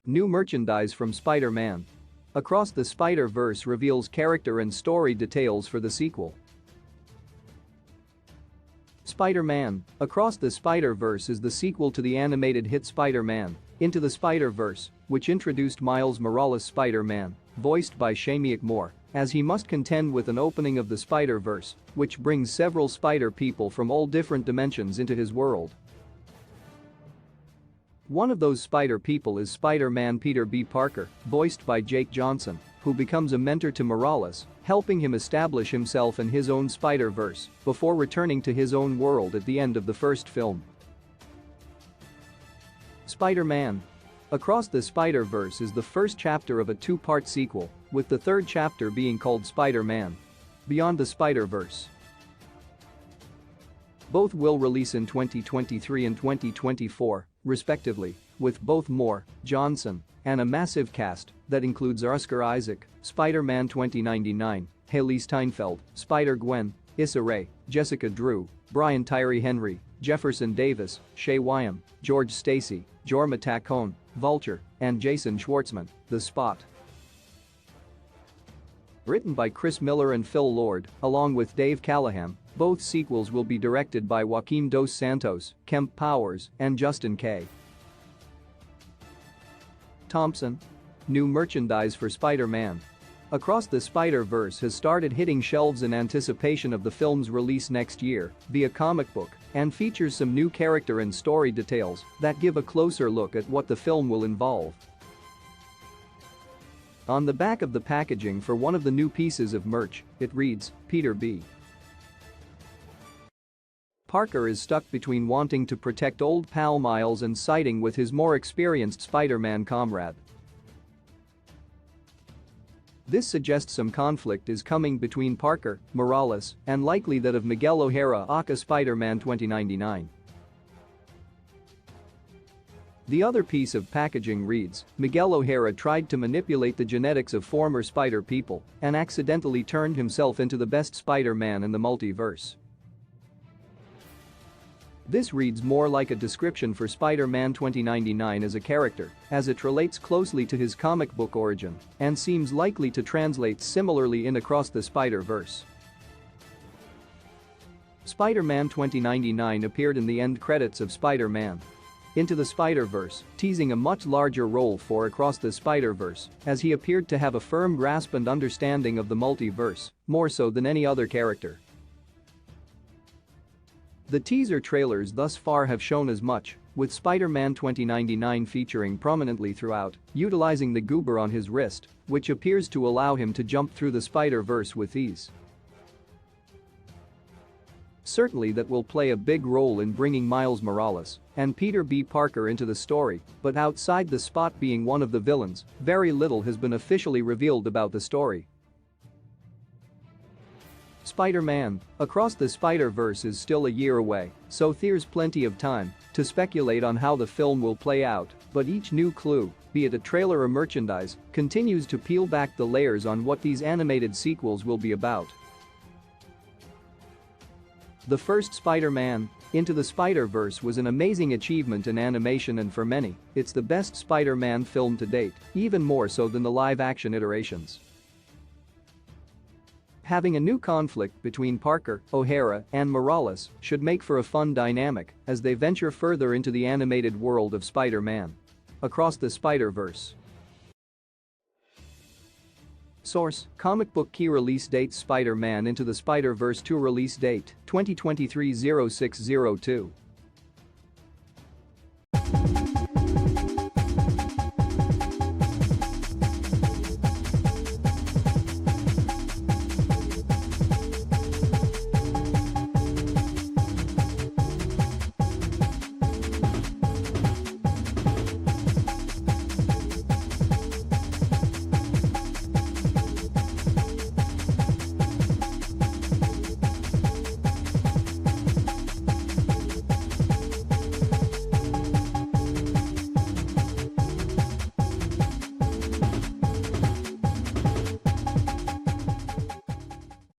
New merchandise from Spider-Man. Across the Spider-Verse reveals character and story details for the sequel. Spider-Man: Across the Spider-Verse is the sequel to the animated hit Spider-Man: Into the Spider-Verse, which introduced Miles Morales' Spider-Man, voiced by Shameik Moore, as he must contend with an opening of the Spider-Verse, which brings several Spider-People from all different dimensions into his world. One of those Spider-People is Spider-Man Peter B. Parker, voiced by Jake Johnson, who becomes a mentor to Morales, helping him establish himself in his own Spider-Verse before returning to his own world at the end of the first film. Spider-Man: Across the Spider-Verse is the first chapter of a two-part sequel, with the third chapter being called Spider-Man: Beyond the Spider-Verse. Both will release in 2023 and 2024, respectively, with both Moore, Johnson, and a massive cast that includes Oscar Isaac, Spider-Man 2099, Haley Steinfeld, Spider-Gwen, Issa Rae, Jessica Drew, Brian Tyree Henry, Jefferson Davis, Shay Wyam, George Stacy, Jorma Taccone, Vulture, and Jason Schwartzman, The Spot. Written by Chris Miller and Phil Lord, along with Dave Callahan, both sequels will be directed by Joaquim Dos Santos, Kemp Powers, and Justin K. Thompson. New merchandise for Spider-Man. Across the Spider-Verse has started hitting shelves in anticipation of the film's release next year via comic book and features some new character and story details that give a closer look at what the film will involve. On the back of the packaging for one of the new pieces of merch, it reads, Peter B. Parker is stuck between wanting to protect old pal Miles and siding with his more experienced Spider-Man comrade. This suggests some conflict is coming between Parker, Morales, and likely that of Miguel O'Hara aka Spider-Man 2099. The other piece of packaging reads, Miguel O'Hara tried to manipulate the genetics of former Spider-People and accidentally turned himself into the best Spider-Man in the multiverse. This reads more like a description for Spider-Man 2099 as a character, as it relates closely to his comic book origin and seems likely to translate similarly in Across the Spider-Verse. Spider-Man 2099 appeared in the end credits of Spider-Man: Into the Spider-Verse, teasing a much larger role for Across the Spider-Verse, as he appeared to have a firm grasp and understanding of the multiverse, more so than any other character. The teaser trailers thus far have shown as much, with Spider-Man 2099 featuring prominently throughout, utilizing the goober on his wrist, which appears to allow him to jump through the Spider-Verse with ease. Certainly that will play a big role in bringing Miles Morales and Peter B. Parker into the story, but outside the Spot being one of the villains, very little has been officially revealed about the story. Spider-Man: Across the Spider-Verse is still a year away, so there's plenty of time to speculate on how the film will play out, but each new clue, be it a trailer or merchandise, continues to peel back the layers on what these animated sequels will be about. The first Spider-Man: Into the Spider-Verse was an amazing achievement in animation, and for many, it's the best Spider-Man film to date, even more so than the live-action iterations. Having a new conflict between Parker, O'Hara, and Morales should make for a fun dynamic as they venture further into the animated world of Spider-Man: Across the Spider-Verse. Source: Comic book key release dates: Spider-Man Into the Spider-Verse 2 release date 2023 0602.